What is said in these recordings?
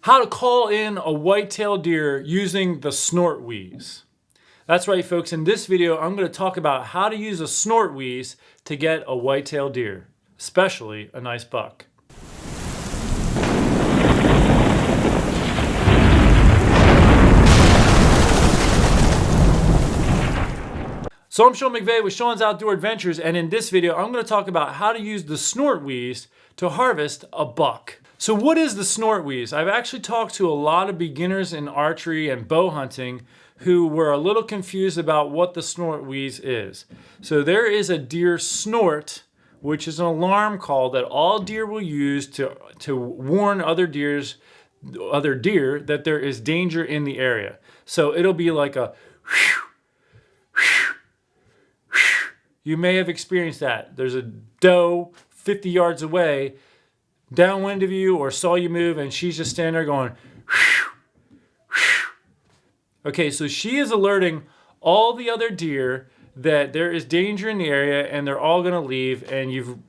How to call in a white-tailed deer using the Snort Wheeze. That's right, folks. In this video, I'm going to talk about how to use a Snort Wheeze to get a white-tailed deer, especially a nice buck. So I'm Sean McVay with Sean's Outdoor Adventures, and in this video, I'm going to talk about how to use the Snort Wheeze to harvest a buck. So what is the Snort Wheeze? I've actually talked to a lot of beginners in archery and bow hunting who were a little confused about what the Snort Wheeze is. So there is a deer snort, which is an alarm call that all deer will use to warn other deer that there is danger in the area. So it'll be like a whew, whew, whew. You may have experienced that. There's a doe 50 yards away, downwind of you, or saw you move, and she's just standing there going, whew, whew. Okay, so she is alerting all the other deer that there is danger in the area, and they're all gonna leave, and you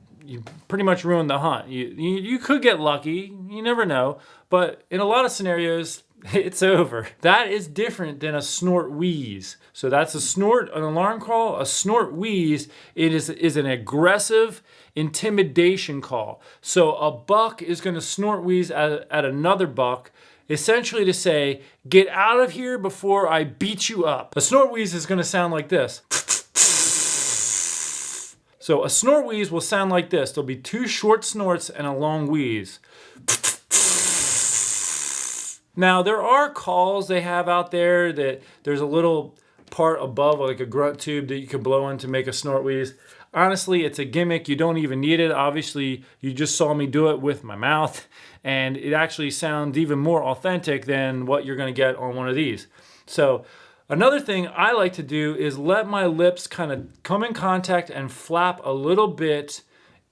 pretty much ruined the hunt. You could get lucky, you never know, but in a lot of scenarios, it's over. That is different than a Snort Wheeze. So that's a snort, an alarm call. A Snort Wheeze, it is an aggressive intimidation call. So a buck is going to Snort Wheeze at another buck, essentially to say, get out of here before I beat you up. A Snort Wheeze is going to sound like this. So a Snort Wheeze will sound like this. There'll be two short snorts and a long wheeze. Now, there are calls they have out there that there's a little part above, like a grunt tube, that you can blow in to make a Snort Wheeze. Honestly, it's a gimmick. You don't even need it. Obviously, you just saw me do it with my mouth, and it actually sounds even more authentic than what you're going to get on one of these. So another thing I like to do is let my lips kind of come in contact and flap a little bit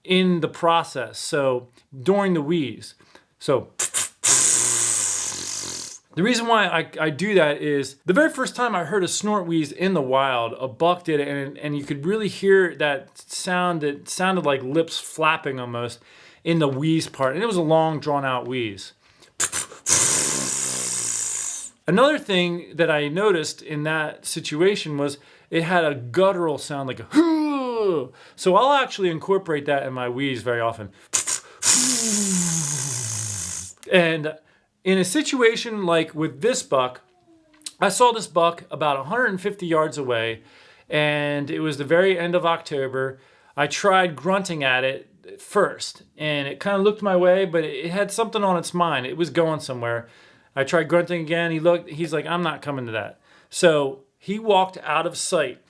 in the process, so during the wheeze. So the reason why I do that is the very first time I heard a Snort Wheeze in the wild, a buck did it, and you could really hear that sound that sounded like lips flapping almost in the wheeze part, and it was a long, drawn-out wheeze. Another thing that I noticed in that situation was it had a guttural sound, like a hoo. So I'll actually incorporate that in my wheeze very often. And in a situation like with this buck, I saw this buck about 150 yards away, and it was the very end of October. I tried grunting at it first, and it kind of looked my way, but it had something on its mind. It was going somewhere. I tried grunting again. He's like, I'm not coming to that. So he walked out of sight,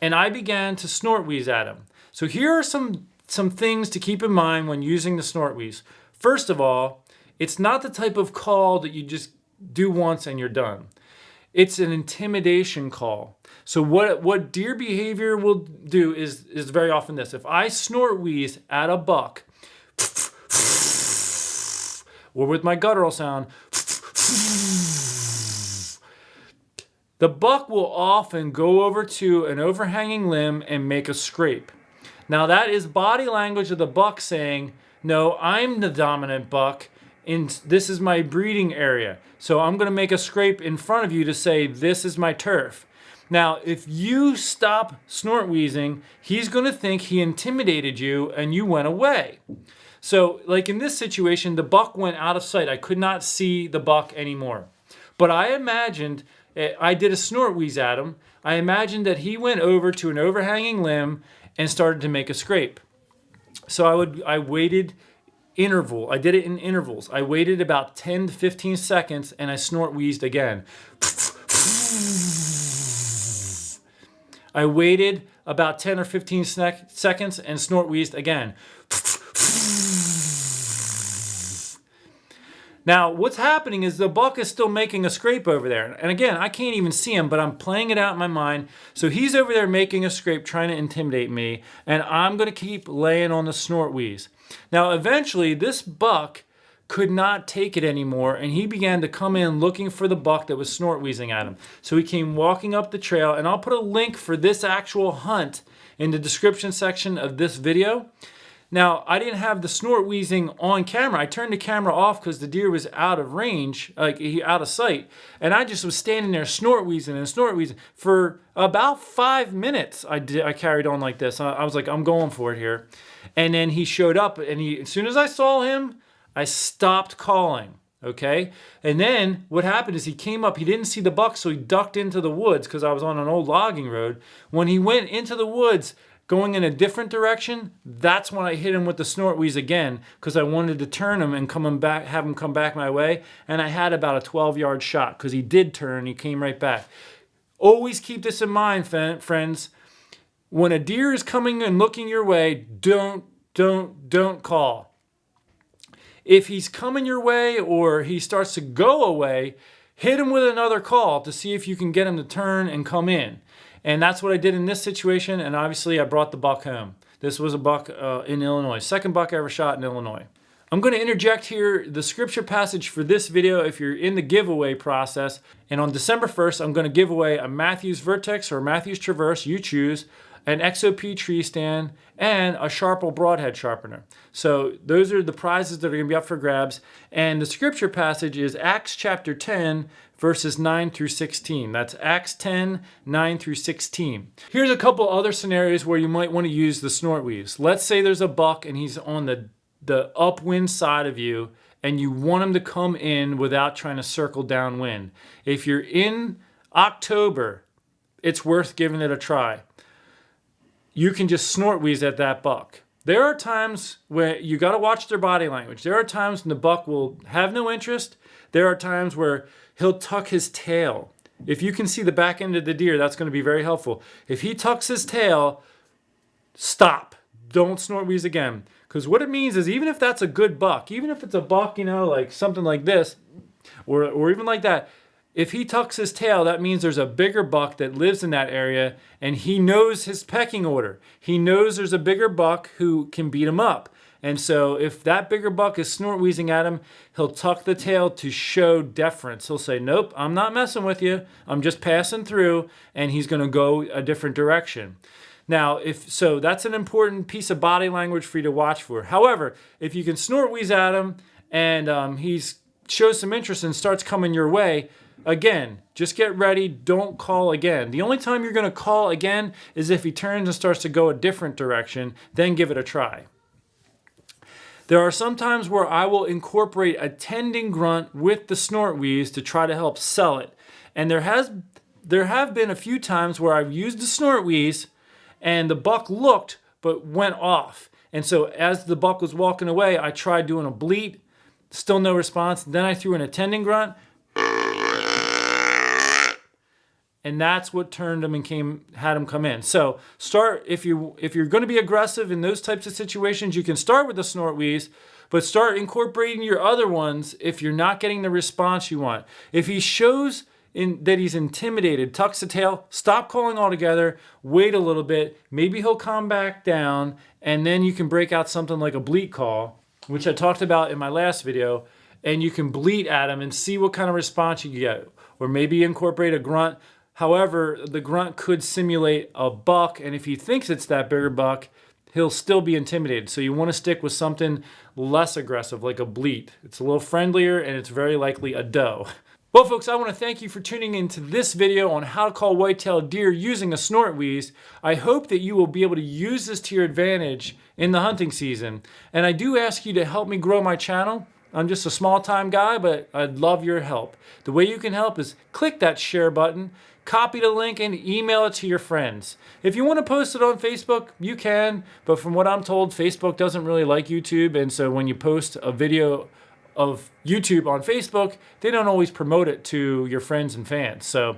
and I began to Snort Wheeze at him. So here are some things to keep in mind when using the Snort Wheeze. First of all, it's not the type of call that you just do once and you're done. It's an intimidation call. So what deer behavior will do is very often this. If I Snort Wheeze at a buck, or with my guttural sound, the buck will often go over to an overhanging limb and make a scrape. Now that is body language of the buck saying, no, I'm the dominant buck, and this is my breeding area. So I'm going to make a scrape in front of you to say, this is my turf. Now, if you stop Snort Wheezing, he's going to think he intimidated you and you went away. So like in this situation, the buck went out of sight. I could not see the buck anymore. But I imagined, I did a Snort Wheeze at him. I imagined that he went over to an overhanging limb and started to make a scrape. So I waited interval. I did it in intervals. I waited about 10 to 15 seconds and I Snort Wheezed again. I waited about 10 or 15 seconds and Snort Wheezed again. Now, what's happening is the buck is still making a scrape over there. And again, I can't even see him, but I'm playing it out in my mind. So he's over there making a scrape, trying to intimidate me, and I'm going to keep laying on the Snort Wheeze. Now, eventually, this buck could not take it anymore, and he began to come in looking for the buck that was Snort Wheezing at him. So he came walking up the trail, and I'll put a link for this actual hunt in the description section of this video. Now, I didn't have the snort wheezing on camera. I turned the camera off because the deer was out of range, like out of sight. And I just was standing there snort wheezing and snort wheezing. For about 5 minutes, I carried on like this. I was like, I'm going for it here. And then he showed up, and as soon as I saw him, I stopped calling. Okay. And then what happened is he came up, he didn't see the buck, so he ducked into the woods because I was on an old logging road. When he went into the woods, going in a different direction, that's when I hit him with the snort wheeze again, because I wanted to turn him and have him come back my way. And I had about a 12-yard shot because he did turn, he came right back. Always keep this in mind, friends. When a deer is coming and looking your way, don't call. If he's coming your way or he starts to go away, hit him with another call to see if you can get him to turn and come in. And that's what I did in this situation, and obviously I brought the buck home. This was a buck in Illinois. Second buck I ever shot in Illinois. I'm going to interject here the scripture passage for this video if you're in the giveaway process. And on December 1st, I'm going to give away a Matthews Vertex or Matthews Traverse, you choose, an XOP tree stand, and a Sharpel broadhead sharpener. So those are the prizes that are going to be up for grabs. And the scripture passage is Acts chapter 10, verses 9 through 16. That's Acts 10, 9 through 16. Here's a couple other scenarios where you might want to use the snort wheeze. Let's say there's a buck and he's on the upwind side of you, and you want him to come in without trying to circle downwind. If you're in October, it's worth giving it a try. You can just snort wheeze at that buck. There are times where you got to watch their body language. There are times when the buck will have no interest. There are times where he'll tuck his tail. If you can see the back end of the deer, that's going to be very helpful. If he tucks his tail, stop. Don't snort wheeze again. Because what it means is, even if that's a good buck, even if it's a buck, like something like this, or even like that, if he tucks his tail, that means there's a bigger buck that lives in that area, and he knows his pecking order. He knows there's a bigger buck who can beat him up. And so if that bigger buck is snort wheezing at him, he'll tuck the tail to show deference. He'll say, nope, I'm not messing with you. I'm just passing through, and he's going to go a different direction. Now, that's an important piece of body language for you to watch for. However, if you can snort wheeze at him and he shows some interest and starts coming your way, again, just get ready. Don't call again. The only time you're going to call again is if he turns and starts to go a different direction. Then give it a try. There are some times where I will incorporate a tending grunt with the snort wheeze to try to help sell it. And there have been a few times where I've used the snort wheeze and the buck looked but went off. And so as the buck was walking away, I tried doing a bleat. Still no response. Then I threw in a tending grunt. And that's what turned him and had him come in. So start, if you're going to be aggressive in those types of situations, you can start with the snort wheeze, but start incorporating your other ones if you're not getting the response you want. If he shows that he's intimidated, tucks the tail, stop calling altogether, wait a little bit, maybe he'll calm back down, and then you can break out something like a bleat call, which I talked about in my last video, and you can bleat at him and see what kind of response you get. Or maybe incorporate a grunt. However, the grunt could simulate a buck, and if he thinks it's that bigger buck, he'll still be intimidated. So you want to stick with something less aggressive, like a bleat. It's a little friendlier, and it's very likely a doe. Well, folks, I want to thank you for tuning into this video on how to call white-tailed deer using a snort wheeze. I hope that you will be able to use this to your advantage in the hunting season. And I do ask you to help me grow my channel. I'm just a small-time guy, but I'd love your help. The way you can help is click that share button, copy the link, and email it to your friends. If you want to post it on Facebook, you can, but from what I'm told, Facebook doesn't really like YouTube, and so when you post a video of YouTube on Facebook, they don't always promote it to your friends and fans. So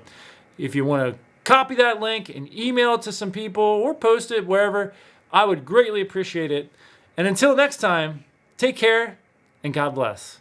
if you want to copy that link and email it to some people or post it wherever, I would greatly appreciate it. And until next time, take care and God bless.